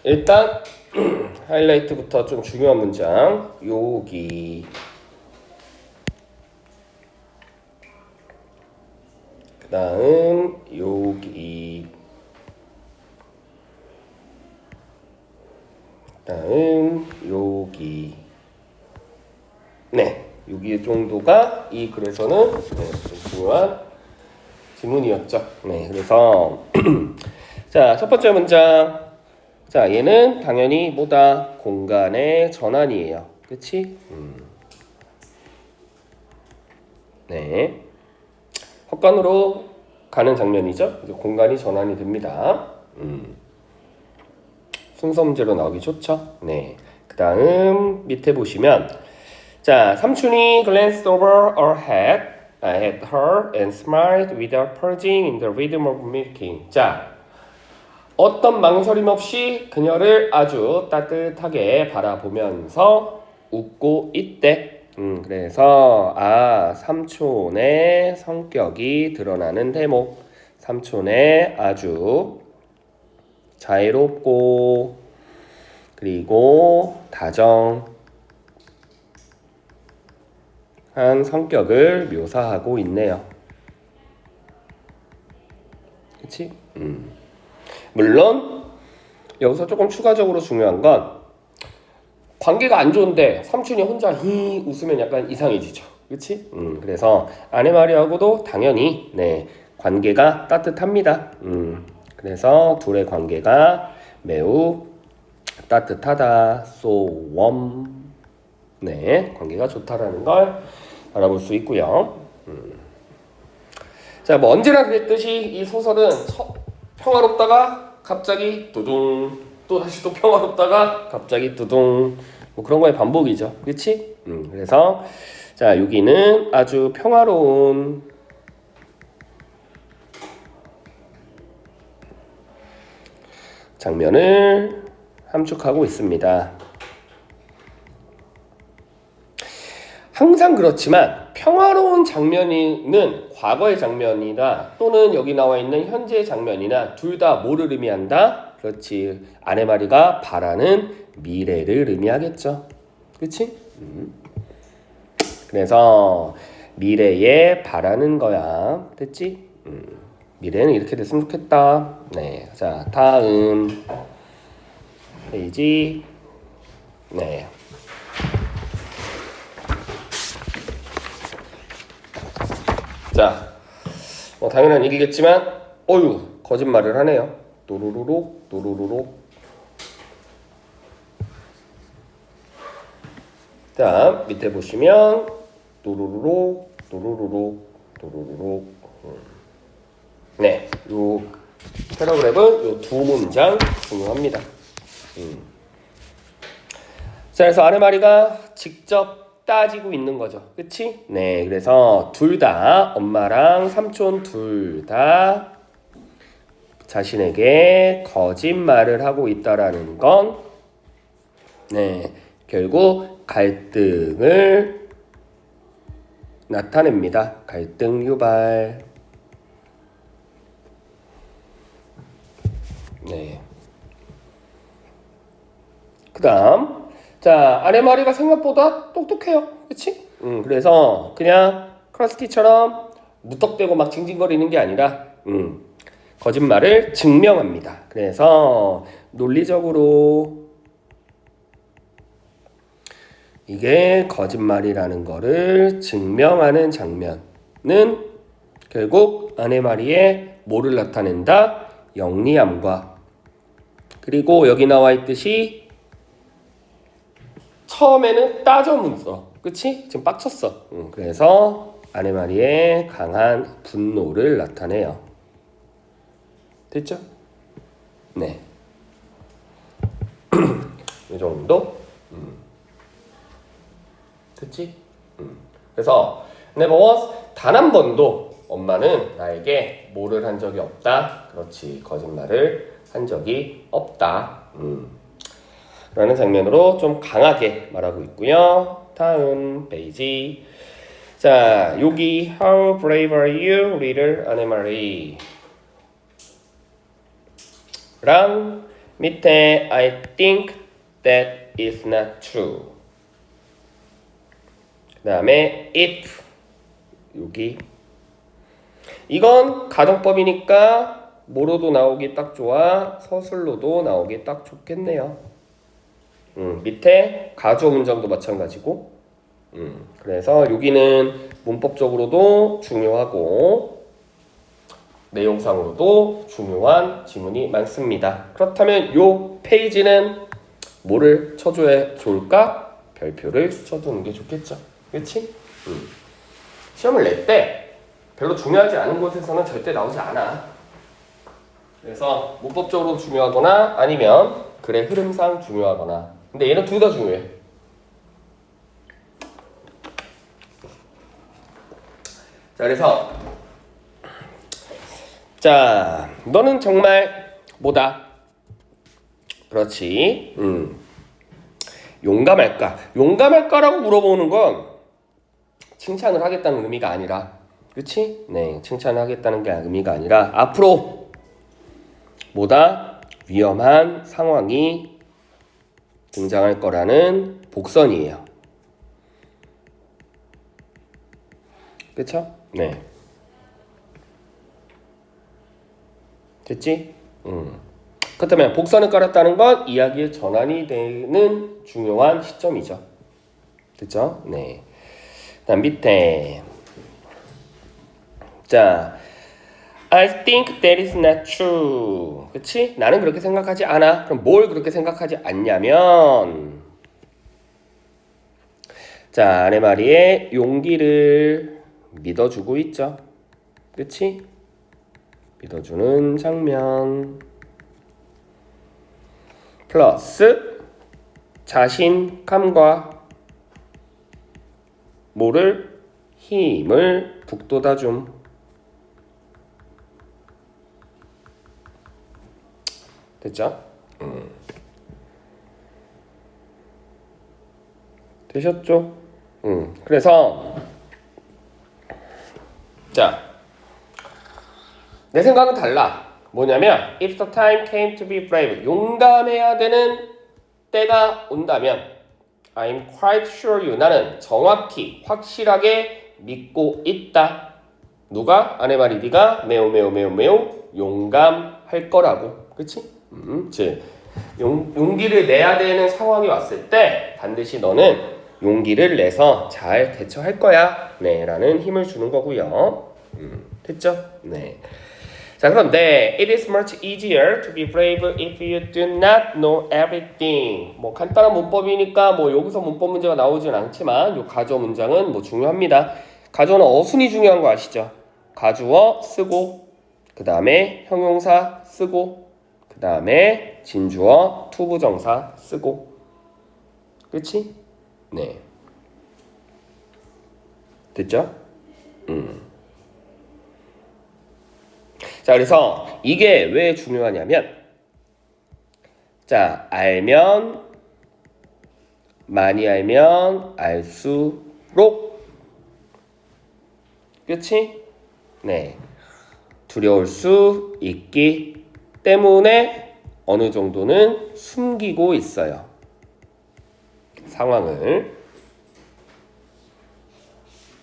일단 하이라이트부터 좀 중요한 문장. 여기 그 다음 여기 그 다음 여기 네, 여기 정도가 이 글에서는 좀 중요한 지문이었죠. 네, 그래서 자, 첫 번째 문장. 자, 얘는 당연히 뭐다? 공간의 전환이에요. 그치? 네. 헛간으로 가는 장면이죠. 이제 공간이 전환이 됩니다. 순서 문제로 나오기 좋죠. 네. 그 다음 밑에 보시면 자, 삼촌이 glanced over at her and smiled without pausing in the rhythm of milking. 자, 어떤 망설임 없이 그녀를 아주 따뜻하게 바라보면서 웃고 있대. 그래서 삼촌의 성격이 드러나는 대목. 삼촌의 아주 자애롭고 그리고 다정한 성격을 묘사하고 있네요. 그치? 물론 여기서 조금 추가적으로 중요한 건 관계가 안 좋은데 삼촌이 혼자 히 웃으면 약간 이상해지죠. 그치? 그래서 아내 마리하고도 당연히 네, 관계가 따뜻합니다. 그래서 둘의 관계가 매우 따뜻하다. So warm. 네, 관계가 좋다라는 걸 알아볼 수 있고요. 자, 뭐 언제나 그랬듯이 이 소설은 평화롭다가 갑자기 두둥, 또 다시 또 평화롭다가 갑자기 두둥, 뭐 그런 거의 반복이죠. 그렇지? 그래서 자, 여기는 아주 평화로운 장면을 함축하고 있습니다. 항상 그렇지만 평화로운 장면은 과거의 장면이나 또는 여기 나와 있는 현재의 장면이나 둘 다 뭐를 의미한다? 그렇지. 아내 마리가 바라는 미래를 의미하겠죠. 그렇지? 그래서 미래에 바라는 거야. 됐지? 미래는 이렇게 됐으면 좋겠다. 네. 자, 다음 페이지. 네. 자, 당연한 얘기겠지만 어휴 거짓말을 하네요. 또루루룩 또루루룩. 자, 밑에 보시면 또루루룩 또루루룩 또루루룩. 네, 요 패러그랩은 요 두 문장 중요합니다. 자, 그래서 아내 마리가 직접 따지고 있는 거죠. 그치? 네, 그래서 둘 다 엄마랑 삼촌 둘 다 자신에게 거짓말을 하고 있다라는 건 네, 결국 갈등을 나타냅니다. 갈등 유발. 네. 그다음 자, 아내 마리가 생각보다 똑똑해요. 그치? 그래서 그냥 크러스티처럼 무턱대고 막 징징거리는 게 아니라 거짓말을 증명합니다. 그래서 논리적으로 이게 거짓말이라는 거를 증명하는 장면은 결국 아내 마리의 뭐를 나타낸다? 영리함과 그리고 여기 나와 있듯이 처음에는 따져 묻어. 그치? 지금 빡쳤어. 그래서 아내 마리의 강한 분노를 나타내요. 됐죠? 네. 이 정도? 됐지? 그래서 never was 단 한 번도 엄마는 나에게 뭐를 한 적이 없다. 그렇지. 거짓말을 한 적이 없다. 라는 장면으로 좀 강하게 말하고 있고요. 다음 페이지. 자, 여기 How brave are you, little Anne-Marie? 랑 밑에 I think that is not true. 그 다음에 if 여기 이건 가정법이니까 뭐로도 나오기 딱 좋아. 서술로도 나오기 딱 좋겠네요. 밑에 가주어 문장도 마찬가지고. 그래서 여기는 문법적으로도 중요하고 내용상으로도 중요한 지문이 많습니다. 그렇다면 요 페이지는 뭐를 쳐줘야 좋을까? 별표를 쳐두는 게 좋겠죠. 그렇지? 시험을 낼 때 별로 중요하지 않은 곳에서는 절대 나오지 않아. 그래서 문법적으로 중요하거나 아니면 글의 흐름상 중요하거나. 근데 얘는 둘 다 중요해. 자, 그래서 자, 너는 정말 뭐다? 그렇지. 용감할까? 용감할까라고 물어보는 건 칭찬을 하겠다는 의미가 아니라, 그렇지? 네, 칭찬을 하겠다는 게 의미가 아니라 앞으로 뭐다? 위험한 상황이 등장할 거라는 복선이에요. 그쵸? 네. 됐지? 그렇다면 복선을 깔았다는 건 이야기의 전환이 되는 중요한 시점이죠. 됐죠? 네. 다음 밑에 자, I think that is not true. 그치? 나는 그렇게 생각하지 않아. 그럼 뭘 그렇게 생각하지 않냐면 자, 아내 말이에 용기를 믿어주고 있죠. 그치? 믿어주는 장면 플러스 자신감과 뭐를? 힘을 북돋아줌. 됐죠? 되셨죠? 그래서 자, 내 생각은 달라. 뭐냐면 If the time came to be brave, 용감해야 되는 때가 온다면 I'm quite sure you, 나는 정확히 확실하게 믿고 있다. 누가? 아내 말이 네가 매우 용감할 거라고. 그치? 즉 용기를 내야 되는 상황이 왔을 때 반드시 너는 용기를 내서 잘 대처할 거야. 네, 라는 힘을 주는 거고요. 됐죠? 네. 자, 그런데 it is much easier to be brave if you do not know everything. 뭐 간단한 문법이니까 뭐 여기서 문법 문제가 나오진 않지만 요 가주어 문장은 뭐 중요합니다. 가주어는 어순이 중요한 거 아시죠? 가주어 쓰고 그 다음에 형용사 쓰고 그 다음에 진주어 투부정사 쓰고. 그치? 네. 됐죠? 자, 그래서 이게 왜 중요하냐면 자, 알면 많이 알면 알수록 그치? 네. 두려울 수 있기 때문에 어느 정도는 숨기고 있어요. 상황을.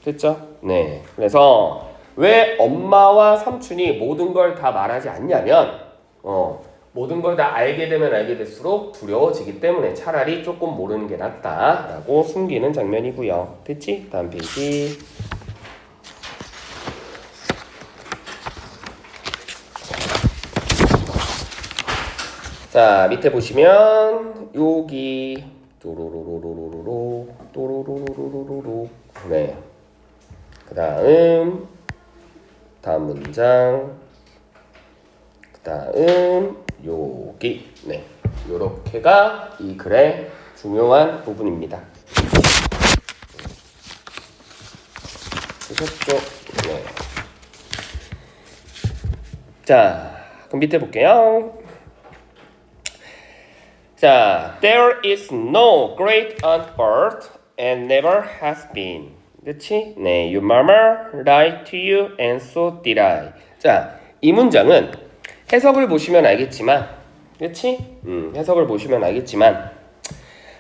됐죠? 네. 그래서 왜 엄마와 삼촌이 모든 걸 다 말하지 않냐면 모든 걸 다 알게 되면 알게 될수록 두려워지기 때문에 차라리 조금 모르는 게 낫다라고 숨기는 장면이고요. 됐지? 다음 페이지. 자, 밑에 보시면 여기 또로로로로로로 또로로로로로로 네. 다음 문장 그 다음 여기 네, 요렇게가 이 글의 중요한 부분입니다. 되셨죠? 네. 자, 그럼 밑에 볼게요. 자, there is no great aunt bird and never has been. 그치? 네, your mama lied to you and so did I. 자, 이 문장은 해석을 보시면 알겠지만 그치? 해석을 보시면 알겠지만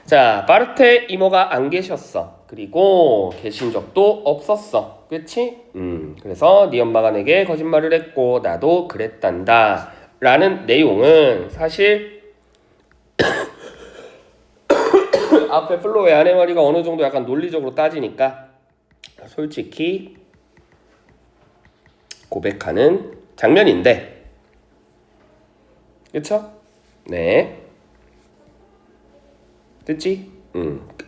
자, 파르테 이모가 안 계셨어. 그리고 계신 적도 없었어. 그치? 그래서 네 엄마가 내게 거짓말을 했고 나도 그랬단다 라는 내용은 사실 앞에 플로의 아내마리가 어느 정도 약간 논리적으로 따지니까 솔직히 고백하는 장면인데 그쵸? 네 됐지?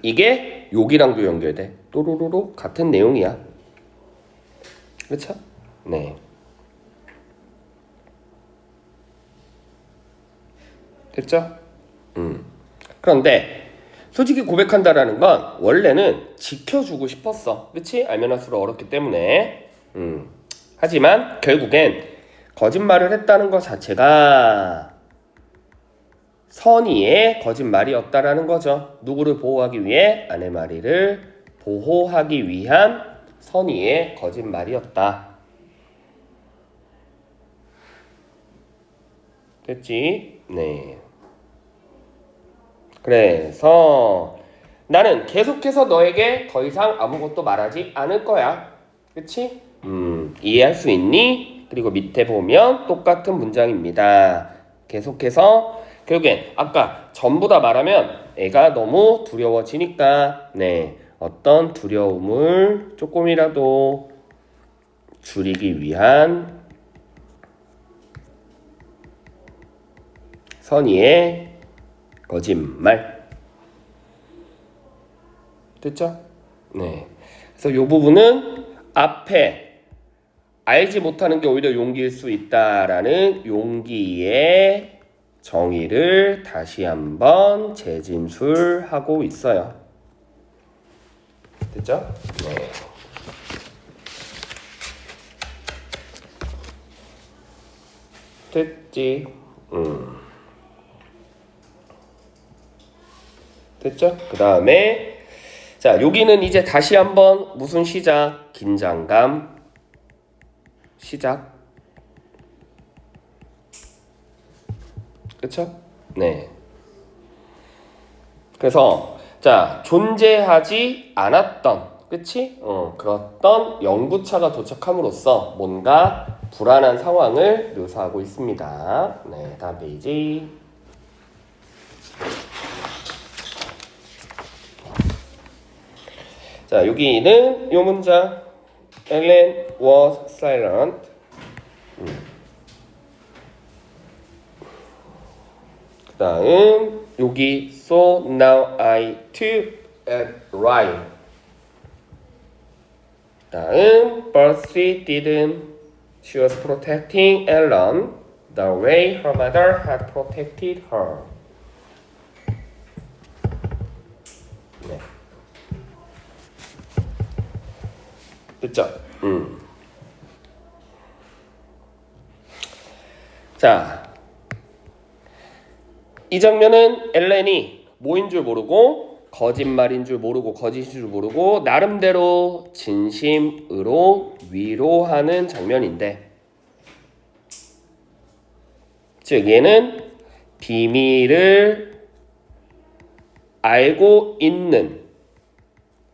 이게 욕이랑도 연결돼. 또로로로 같은 내용이야. 그쵸? 네. 됐죠? 그런데 솔직히 고백한다라는 건 원래는 지켜주고 싶었어. 그치? 알면 할수록 어렵기 때문에. 하지만 결국엔 거짓말을 했다는 것 자체가 선의의 거짓말이었다라는 거죠. 누구를 보호하기 위해? 아내마리를 보호하기 위한 선의의 거짓말이었다. 됐지? 네. 그래서 나는 계속해서 너에게 더 이상 아무것도 말하지 않을 거야. 그치? 이해할 수 있니? 그리고 밑에 보면 똑같은 문장입니다. 계속해서 결국엔 아까 전부 다 말하면 애가 너무 두려워지니까 네 어떤 두려움을 조금이라도 줄이기 위한 선의의 거짓말. 됐죠? 네. 그래서 이 부분은 앞에 알지 못하는 게 오히려 용기일 수 있다라는 용기의 정의를 다시 한번 재진술하고 있어요. 됐죠? 네. 됐지? 됐죠? 그 다음에 자 여기는 이제 다시 한번 무슨 시작? 긴장감 시작. 그쵸? 네. 그래서 자 존재하지 않았던 그치? 그랬던 영구차가 도착함으로써 뭔가 불안한 상황을 묘사하고 있습니다. 네, 다음 페이지. 자 여기는 요 문장 Ellen was silent. 그 다음 여기 So now I took and rhyme. 다음 Percy didn't. She was protecting Ellen the way her mother had protected her. 네. 됐죠? 자, 이 장면은 엘렌이 뭐인 줄 모르고 거짓말인 줄 모르고 거짓인 줄 모르고 나름대로 진심으로 위로하는 장면인데 즉 얘는 비밀을 알고 있는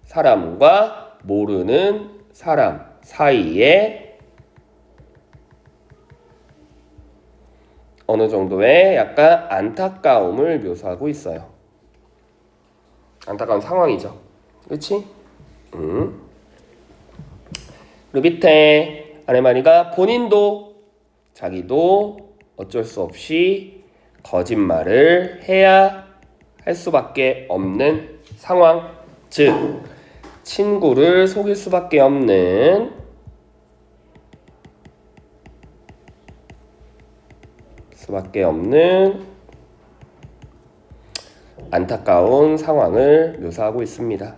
사람과 모르는 사람 사이에 어느 정도의 약간 안타까움을 묘사하고 있어요. 안타까운 상황이죠. 그렇지? 그리고 밑에 아내마리가 본인도 자기도 어쩔 수 없이 거짓말을 해야 할 수밖에 없는 상황. 즉 친구를 속일 수밖에 없는 안타까운 상황을 묘사하고 있습니다.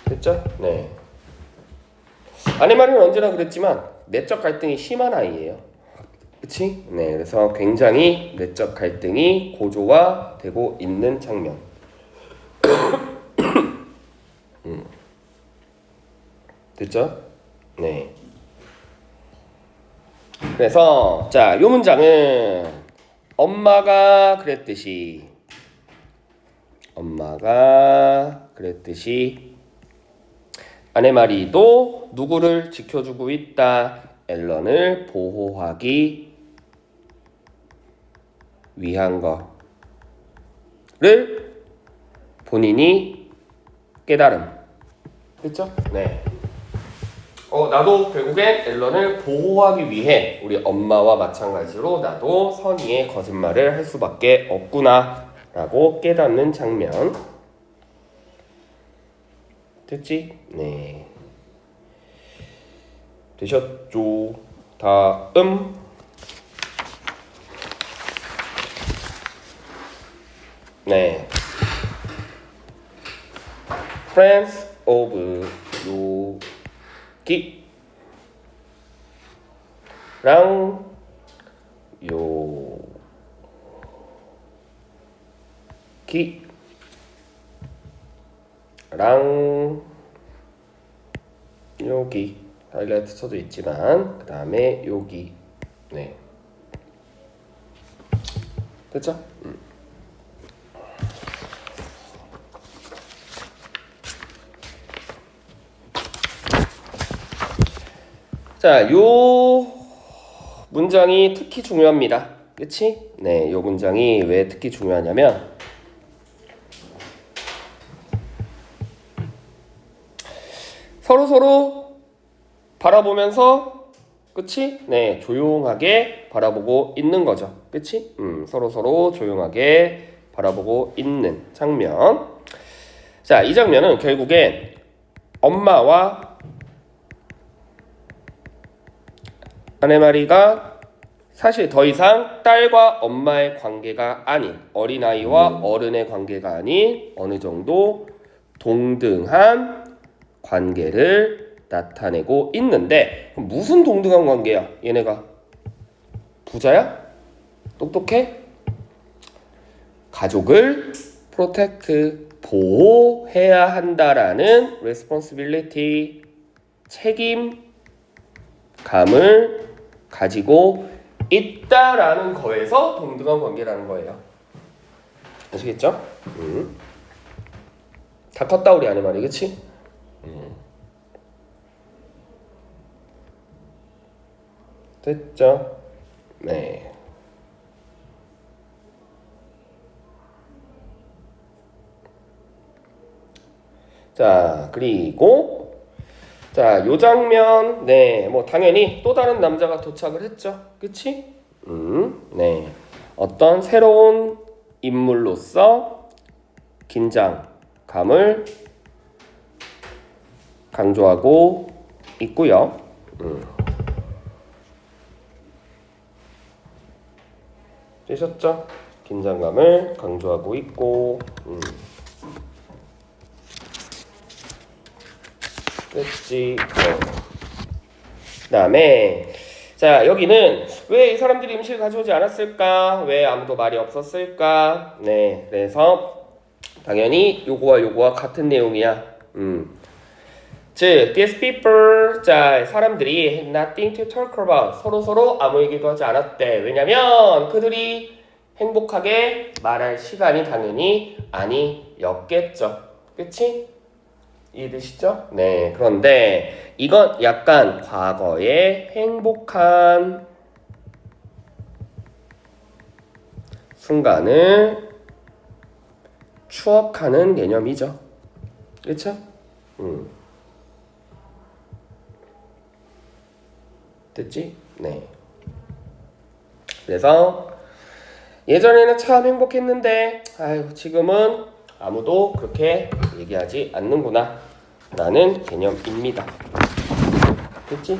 됐죠? 네. 아내마리는 언제나 그랬지만 내적 갈등이 심한 아이예요. 그치? 네. 그래서 굉장히 내적 갈등이 고조화되고 있는 장면. 됐죠? 네. 그래서 자, 요 문장은 엄마가 그랬듯이 아네마리도 누구를 지켜주고 있다. 앨런을 보호하기 위한 거를 본인이 깨달음. 됐죠? 네. 나도 결국엔 앨런을 보호하기 위해 우리 엄마와 마찬가지로 나도 선의의 거짓말을 할 수밖에 없구나 라고 깨닫는 장면. 됐지? 네. 되셨죠? 다음. 네. Friends of 요기랑 여기 하이라이트 쳐져 있지만 그 다음에 여기 네 됐죠? 자, 요 문장이 특히 중요합니다. 그치? 네, 요 문장이 왜 특히 중요하냐면 서로 바라보면서 그치? 네, 조용하게 바라보고 있는 거죠. 그치? 서로 조용하게 바라보고 있는 장면. 자, 이 장면은 결국엔 엄마와 아네마리가 사실 더 이상 딸과 엄마의 관계가 아닌 어린아이와 어른의 관계가 아닌 어느 정도 동등한 관계를 나타내고 있는데 무슨 동등한 관계야? 얘네가 부자야? 똑똑해? 가족을 프로텍트 보호해야 한다라는 responsibility 책임감을 가지고 있다라는 거에서 동등한 관계라는 거예요. 아시겠죠? 다 컸다 우리 아내말이 그치? 됐죠? 네. 자, 그리고 자, 요 장면 네, 뭐 당연히 또 다른 남자가 도착을 했죠. 그치? 네. 어떤 새로운 인물로서 긴장감을 강조하고 있고요. 되셨죠? 긴장감을 강조하고 있고 됐지. 그 다음에 자 여기는 왜 이 사람들이 음식을 가져오지 않았을까? 왜 아무도 말이 없었을까? 네, 그래서 당연히 요거와 같은 내용이야. 즉, these people, 자 사람들이 had nothing to talk about. 서로 아무 얘기도 하지 않았대. 왜냐면 그들이 행복하게 말할 시간이 당연히 아니었겠죠. 그치? 이해되시죠? 네. 그런데 이건 약간 과거의 행복한 순간을 추억하는 개념이죠. 그렇죠? 됐지? 네. 그래서 예전에는 참 행복했는데 아유 지금은 아무도 그렇게 얘기하지 않는구나 라는 개념입니다. 됐지?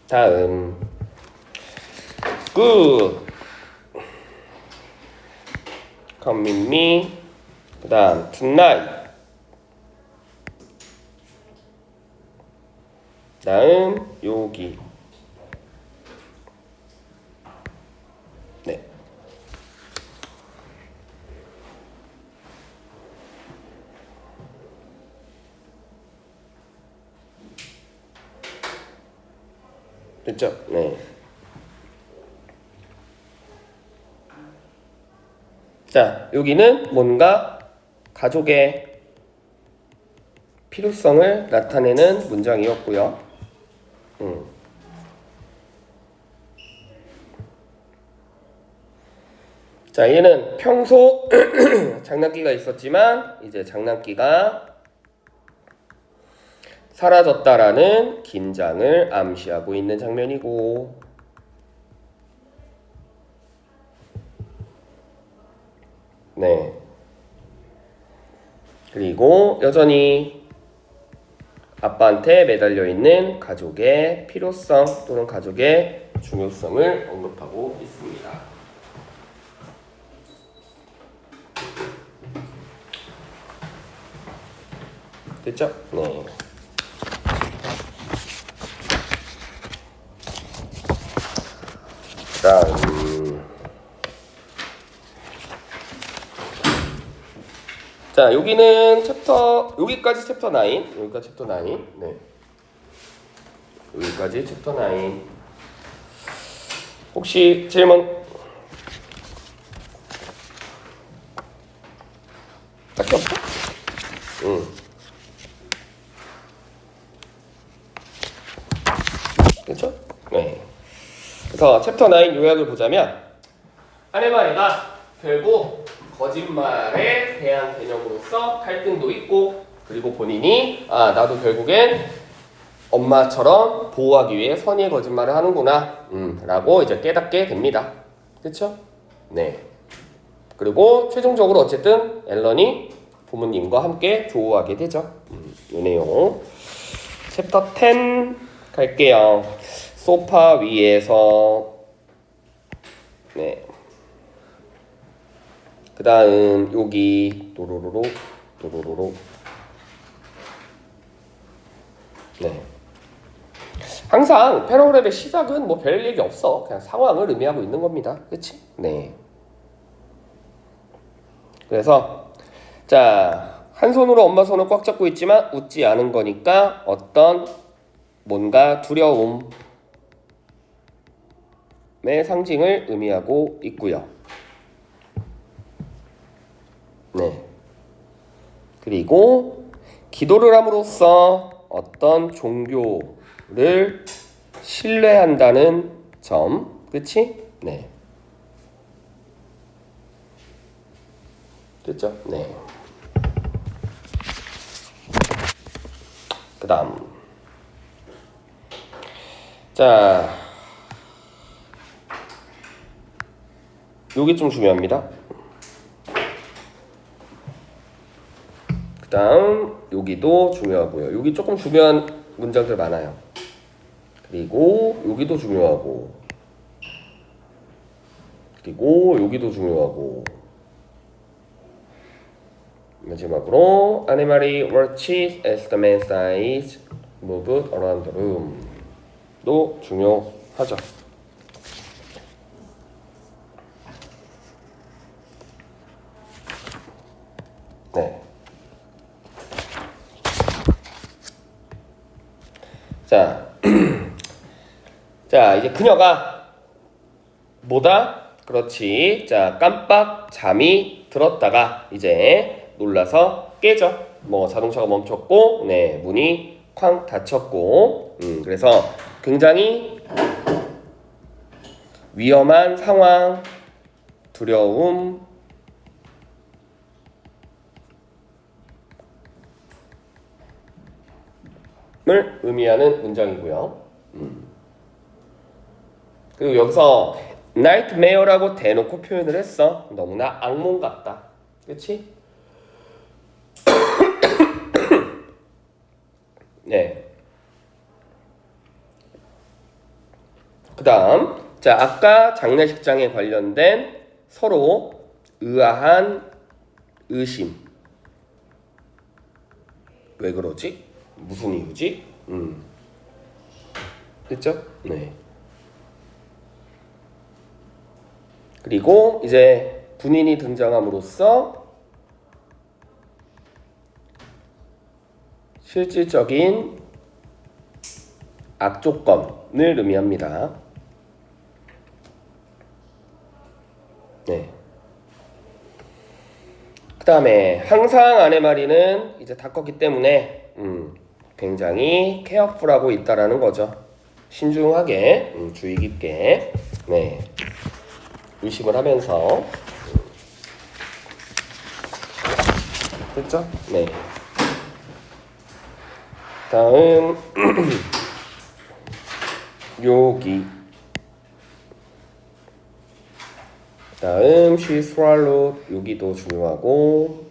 다음 good come with me 그 다음 tonight 다음 여기 네. 됐죠? 네. 자, 여기는 뭔가 가족의 필요성을 나타내는 문장이었고요. 자, 얘는 평소 장난기가 있었지만 이제 장난기가 사라졌다라는 긴장을 암시하고 있는 장면이고, 네. 그리고 여전히 아빠한테 매달려 있는 가족의 필요성 또는 가족의 중요성을 언급하고 있습니다. 됐죠? 네. 다음. 자, 여기는 여기까지 챕터 9. 여기까지 챕터 9. 네. 여기까지 챕터 9. 혹시 질문? 딱히 없어? 그렇죠? 네. 그래서 챕터 9 요약을 보자면, 아네마리가 결국 거짓말에 대한 개념으로서 갈등도 있고, 그리고 본인이 나도 결국엔 엄마처럼 보호하기 위해 선의의 거짓말을 하는구나 라고 이제 깨닫게 됩니다. 그렇죠? 네. 그리고 최종적으로 어쨌든 앨런이 부모님과 함께 조우하게 되죠. 이 내용. 챕터 10 갈게요. 소파 위에서, 네. 그 다음 여기 도로로로. 네. 항상 패러그랩의 시작은 뭐 별 얘기 없어. 그냥 상황을 의미하고 있는 겁니다. 그치? 네. 그래서 자, 한 손으로 엄마 손을 꽉 잡고 있지만 웃지 않은 거니까 어떤 뭔가 두려움의 상징을 의미하고 있고요. 네. 그리고 기도를 함으로써 어떤 종교를 신뢰한다는 점, 그치? 네. 됐죠? 네. 그 다음. 자, 여기 좀 중요합니다. 그 다음 여기도 중요하고요. 여기 조금 중요한 문장들 많아요. 그리고 여기도 중요하고, 그리고 여기도 중요하고, 마지막으로 Anne-Marie watched as the man's eyes moved around the room 도 중요하죠. 네. 자, 자, 이제 그녀가 뭐다? 그렇지. 자, 깜빡 잠이 들었다가 이제 놀라서 깨죠. 뭐 자동차가 멈췄고, 네, 문이 쾅 닫혔고, 그래서 굉장히 위험한 상황, 두려움을 의미하는 문장이고요. 그리고 여기서 nightmare라고 대놓고 표현을 했어. 너무나 악몽 같다. 그치? 네. 그 다음, 자, 아까 장례식장에 관련된 서로 의아한 의심. 왜 그러지? 무슨 이유지? 됐죠? 네. 그리고 이제 군인이 등장함으로써 실질적인 악조건을 의미합니다. 네. 그 다음에 항상 아네마리는 이제 다 껐기 때문에 굉장히 케어풀하고 있다라는 거죠. 신중하게 주의 깊게 네. 의심을 하면서 됐죠? 네. 다음 여기 다음 she swallowed 여기도 중요하고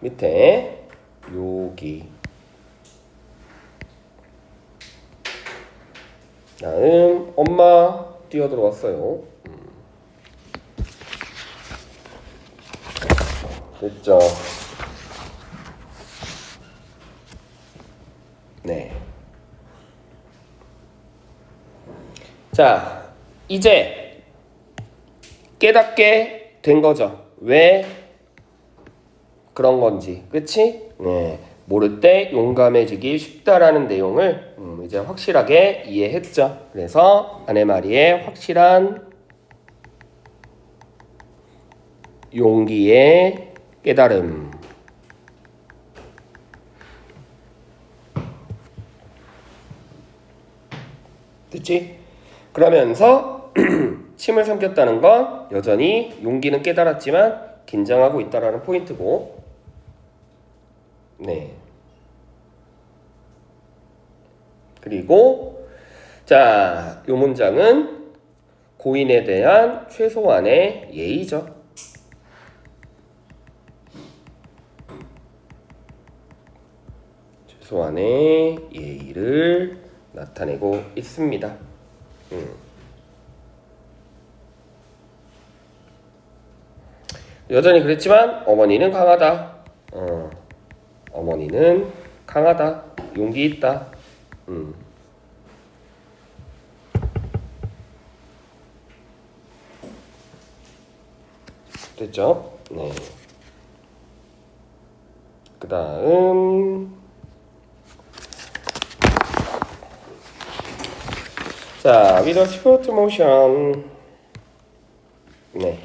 밑에 여기 다음 엄마 뛰어들어왔어요. 됐죠? 네. 자, 이제 깨닫게 된 거죠. 왜 그런 건지, 그치? 네. 모를 때 용감해지기 쉽다라는 내용을 이제 확실하게 이해했죠. 그래서 아네마리의 확실한 용기의 깨달음. 됐지? 그러면서 침을 삼켰다는 건 여전히 용기는 깨달았지만 긴장하고 있다라는 포인트고, 네. 그리고 자, 요 문장은 고인에 대한 최소한의 예의죠. 최소한의 예의를 나타내고 있습니다. 여전히 그랬지만 어머니는 강하다. 어머니는 강하다. 용기 있다. 됐죠? 네. 그 다음 자, with a sport motion. 네.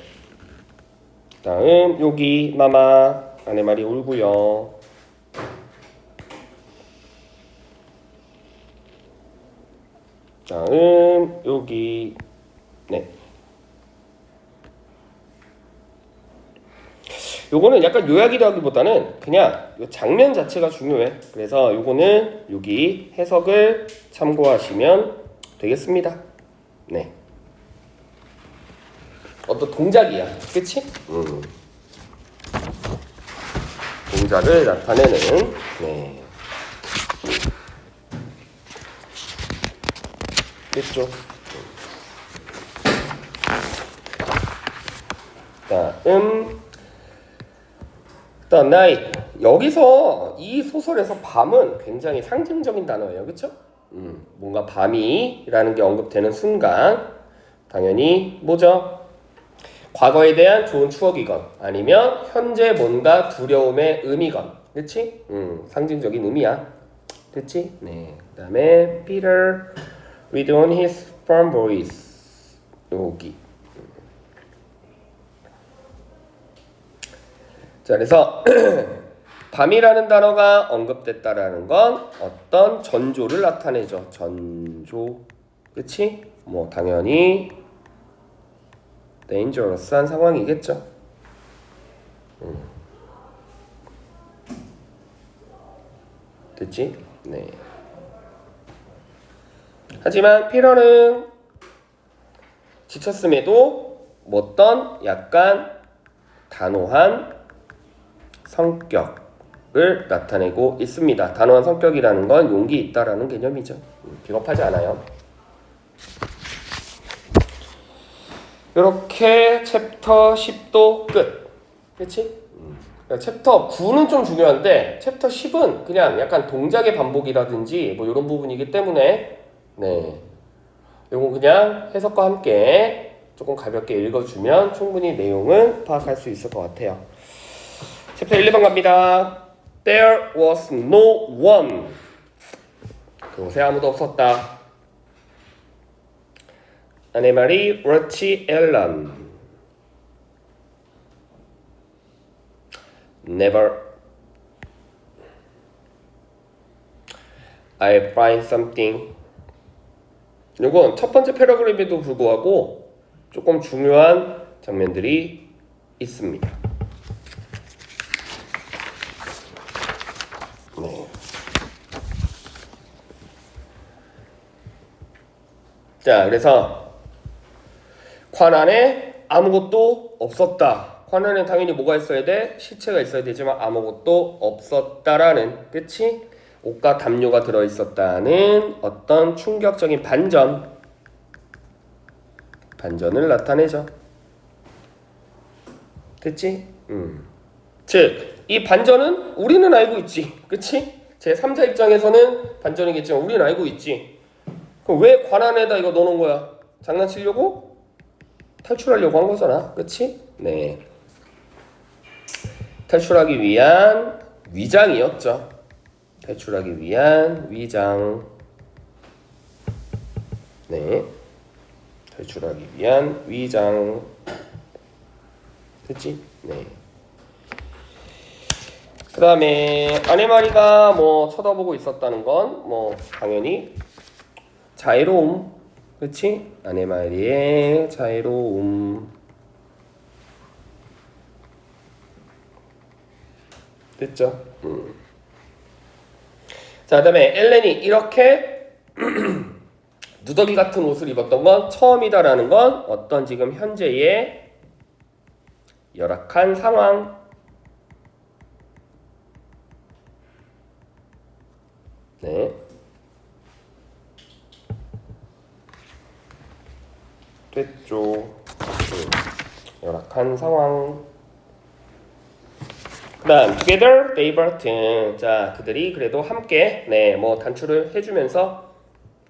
다음 여기 마마 아네마리 울고요. 다음 여기 네. 요거는 약간 요약이라기보다는 그냥 요 장면 자체가 중요해. 그래서 요거는 여기 해석을 참고하시면 되겠습니다. 네. 어떤 동작이야. 그치? 동작을 나타내는 네. 됐죠? 다음 night. 여기서 이 소설에서 밤은 굉장히 상징적인 단어예요. 그쵸? 뭔가 밤이라는 게 언급되는 순간 당연히 뭐죠? 과거에 대한 좋은 추억이건 아니면 현재 뭔가 두려움의 의미건, 그치? 상징적인 의미야. 됐지? 네. 그 다음에 Peter with on his firm voice. 여기. 자, 그래서 밤이라는 단어가 언급됐다라는 건 어떤 전조를 나타내죠. 전조. 그치? 뭐 당연히 dangerous한 상황이겠죠. 됐지? 네. 하지만 피터는 지쳤음에도 어떤 약간 단호한 성격을 나타내고 있습니다. 단호한 성격이라는 건 용기 있다라는 개념이죠. 비겁하지 않아요. 이렇게 챕터 10도 끝. 그치? 챕터 9는 좀 중요한데 챕터 10은 그냥 약간 동작의 반복이라든지 뭐 이런 부분이기 때문에 네, 이건 그냥 해석과 함께 조금 가볍게 읽어주면 충분히 내용은 파악할 수 있을 것 같아요. 챕터 1, 2번 갑니다. There was no one 그곳에 아무도 없었다. 아네마리 로치 앨런 Never I find something. 이건 첫 번째 패러그램에도 불구하고 조금 중요한 장면들이 있습니다. 네. 자, 그래서 관 안에 아무것도 없었다. 관 안에 당연히 뭐가 있어야 돼? 시체가 있어야 되지만 아무것도 없었다라는, 그치? 옷과 담요가 들어있었다는 어떤 충격적인 반전을 나타내죠. 됐지? 즉, 이 반전은 우리는 알고 있지. 그치? 제3자 입장에서는 반전이겠지만 우리는 알고 있지. 그럼 왜 관 안에다 이거 넣어놓은 거야? 장난치려고? 탈출하려고 한 거잖아. 그치? 네. 탈출하기 위한 위장이었죠. 탈출하기 위한 위장. 네. 탈출하기 위한 위장. 됐지? 네. 그 다음에 아네마리가 뭐 쳐다보고 있었다는 건 뭐 당연히 자애로움. 그치? 아네마리의 자애로움. 됐죠? 자, 그 다음에 엘렌이 이렇게 누더기 같은 옷을 입었던 건 처음이다라는 건 어떤 지금 현재의 열악한 상황. 네. 됐죠. 열악한 상황. 그 다음 together they brought. 자, 그들이 그래도 함께 네, 뭐 단추를 해주면서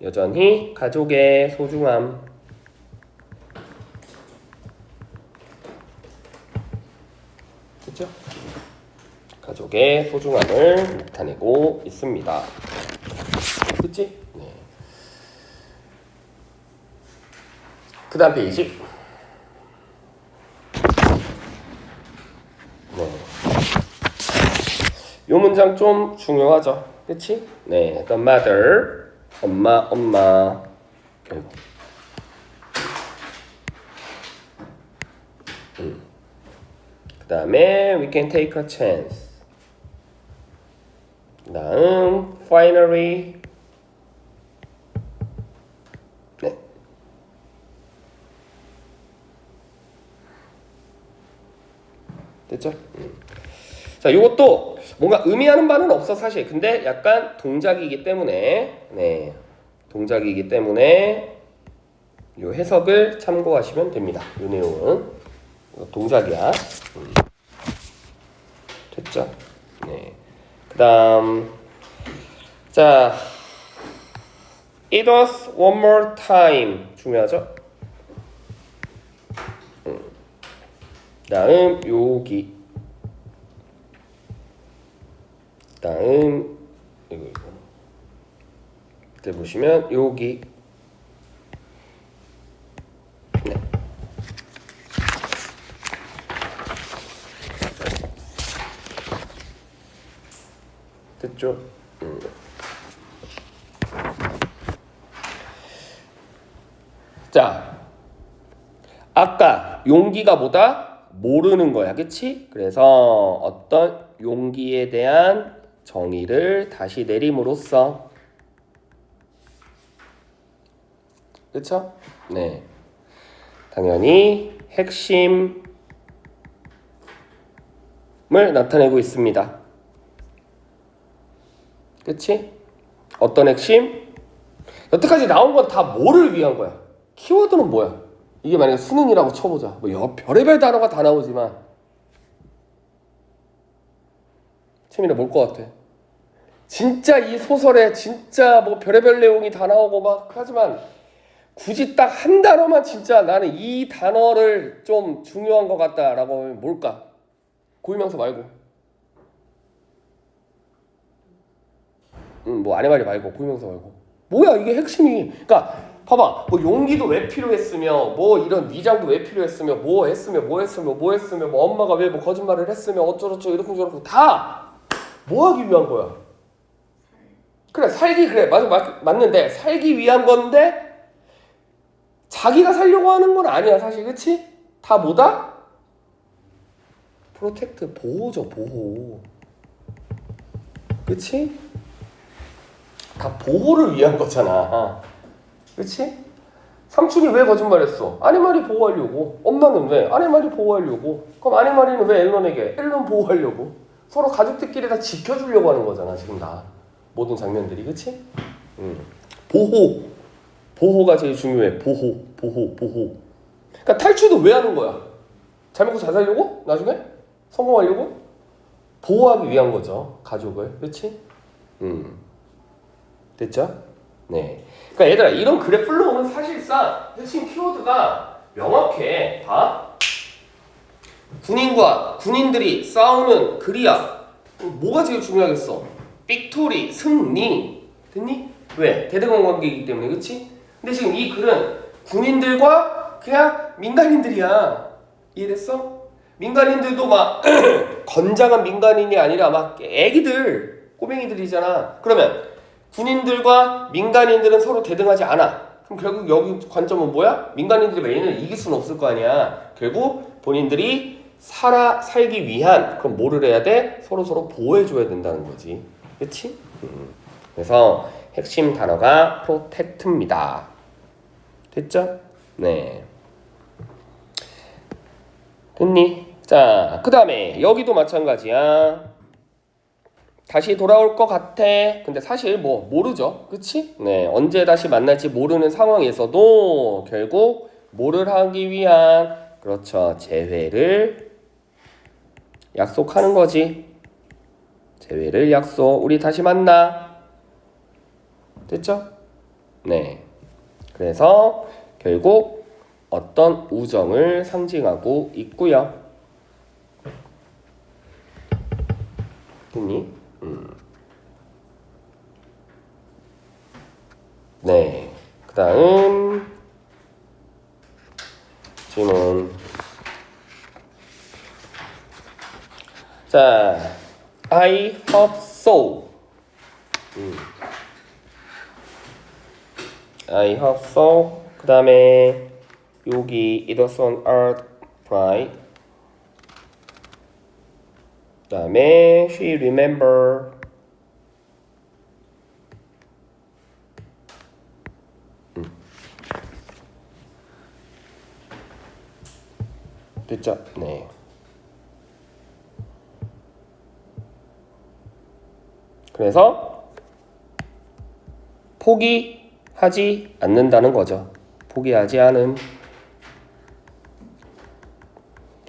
여전히 가족의 소중함. 그렇죠? 가족의 소중함을 나타내고 있습니다. 그치? 네. 그 다음 페이지. 네. 요 문장 좀 중요하죠. 그치? 네. The mother. 엄마. 그리고 그 다음에 we can take a chance. 그 다음 finally. 네. 됐죠? 자, 요것도 뭔가 의미하는 바는 없어 사실. 근데 약간 동작이기 때문에 네. 동작이기 때문에 요 해석을 참고하시면 됩니다. 요 내용은 동작이야. 됐죠? 네. 그다음 자, it was one more time 중요하죠? 다음 여기. 다음 이거 밑에 보시면 여기. 네. 됐죠? 자, 아까 용기가 뭐다? 모르는 거야, 그치? 그래서 어떤 용기에 대한 정의를 다시 내림으로써, 그쵸? 네. 당연히 핵심을 나타내고 있습니다. 그치? 어떤 핵심? 여태까지 나온 건 다 뭐를 위한 거야? 키워드는 뭐야? 이게 만약에 수능이라고 쳐보자. 뭐 별의별 단어가 다 나오지만 채민아 뭘 것 같아? 진짜 이 소설에 진짜 뭐 별의별 내용이 다 나오고 막 하지만 굳이 딱 한 단어만 진짜 나는 이 단어를 좀 중요한 것 같다라고 하면 뭘까? 고유명사 말고. 뭐 아니말이 말고 고유명사 말고 뭐야 이게 핵심이. 그러니까 봐봐 뭐 용기도 왜 필요했으며 뭐 이런 위장도 왜 필요했으며 뭐 했으며 뭐 엄마가 왜 뭐 거짓말을 했으며 어쩌고저쩌고 이렇고 저렇고 다 뭐 하기 위한 거야. 그래 살기 그래 맞는데 살기 위한 건데 자기가 살려고 하는 건 아니야 사실. 그치? 다 뭐다? 프로텍트 보호죠 보호. 그치? 다 보호를 위한 거잖아. 그치? 삼촌이 왜 거짓말했어? 아니말이 보호하려고. 엄마는 왜? 아니말이 보호하려고. 그럼 아니말이는 왜 앨런에게? 앨런 보호하려고. 서로 가족들끼리 다 지켜주려고 하는 거잖아 지금 다 모든 장면들이. 그치? 보호가 제일 중요해. 보호. 그러니까 탈출도 왜 하는 거야? 잘 먹고 잘 살려고? 나중에? 성공하려고? 보호하기 위한 거죠 가족을. 그치? 됐죠? 네. 그러니까 얘들아 이런 글의 플로우는 사실상 핵심 키워드가 명확해. 봐. 군인들이 싸우는 글이야. 뭐가 제일 중요하겠어? 빅토리, 승리. 됐니? 왜? 대등한 관계이기 때문에. 그치? 근데 지금 이 글은 군인들과 그냥 민간인들이야. 이해됐어? 민간인들도 막 건장한 민간인이 아니라 막 애기들, 꼬맹이들이잖아. 그러면 군인들과 민간인들은 서로 대등하지 않아. 그럼 결국 여기 관점은 뭐야? 민간인들이 메인을 이길 수는 없을 거 아니야. 결국 본인들이 살기 위한 그럼 뭐를 해야 돼? 서로 보호해줘야 된다는 거지. 그치? 그래서 핵심 단어가 protect입니다. 됐죠? 네. 됐니? 자, 그 다음에 여기도 마찬가지야. 다시 돌아올 것 같아. 근데 사실 뭐 모르죠. 그치? 네, 언제 다시 만날지 모르는 상황에서도 결국 뭐를 하기 위한 그렇죠. 재회를 약속하는 거지. 재회를 약속. 우리 다시 만나. 됐죠? 네. 그래서 결국 어떤 우정을 상징하고 있고요. 됐니? 네. 그 다음 질문. 자, I hope so. I hope so. 그 다음에 여기 it was on earth pride. 그 다음에 she remember. 됐죠? 네. 그래서 포기하지 않는다는 거죠. 포기하지 않음.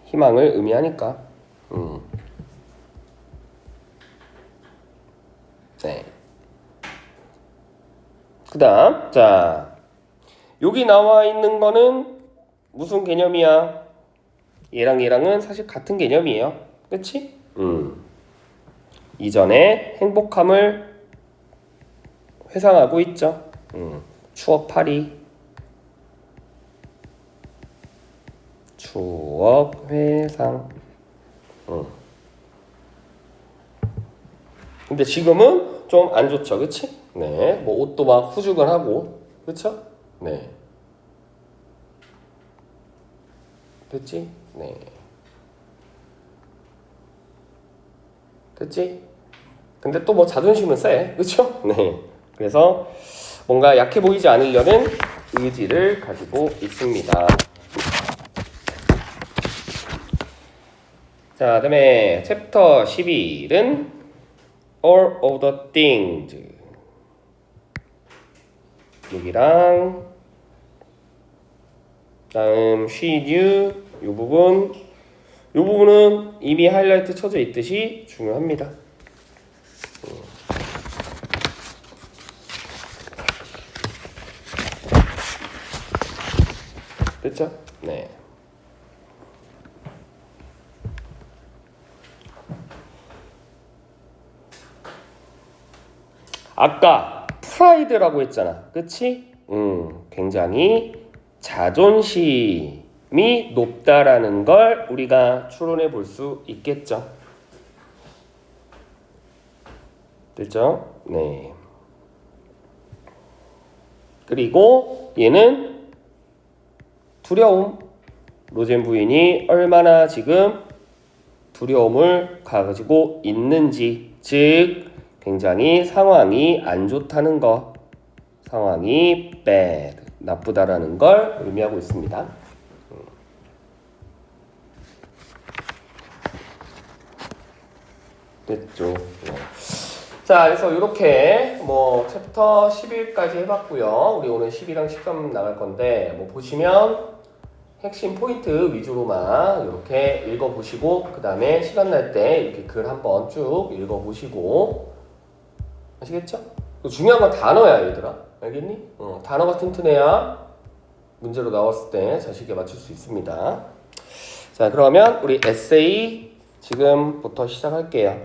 희망을 의미하니까. 네. 그 다음, 자, 여기 나와 있는 거는 무슨 개념이야? 얘랑은 사실 같은 개념이에요. 그치? 이전에 행복함을 회상하고 있죠. 추억팔이. 추억 회상. 근데 지금은 좀 안 좋죠. 그치? 네. 뭐 옷도 막 후죽은하고. 그쵸? 네. 됐지? 네. 됐지? 근데 또 뭐 자존심은 세. 그쵸? 네. 그래서 뭔가 약해 보이지 않으려는 의지를 가지고 있습니다. 자, 그다음에 챕터 11은 all of the things. 여기랑 다음 she knew 요 부분은 이미 하이라이트 쳐져 있듯이 중요합니다. 됐죠? 네. 아까 프라이드라고 했잖아. 그치? 굉장히 자존심이 높다라는 걸 우리가 추론해 볼 수 있겠죠. 됐죠? 네. 그리고 얘는 두려움. 로젠 부인이 얼마나 지금 두려움을 가지고 있는지, 즉 굉장히 상황이 안 좋다는 거, 상황이 bad, 나쁘다라는 걸 의미하고 있습니다. 됐죠. 네. 자, 그래서 이렇게 뭐 챕터 11까지 해봤고요. 우리 오늘 12랑 13 나갈 건데 뭐 보시면 핵심 포인트 위주로만 이렇게 읽어보시고 그 다음에 시간 날 때 이렇게 글 한번 쭉 읽어보시고 아시겠죠? 중요한 건 단어야 얘들아. 알겠니? 단어가 튼튼해야 문제로 나왔을 때 잘 쉽게 맞출 수 있습니다. 자, 그러면 우리 에세이 지금부터 시작할게요.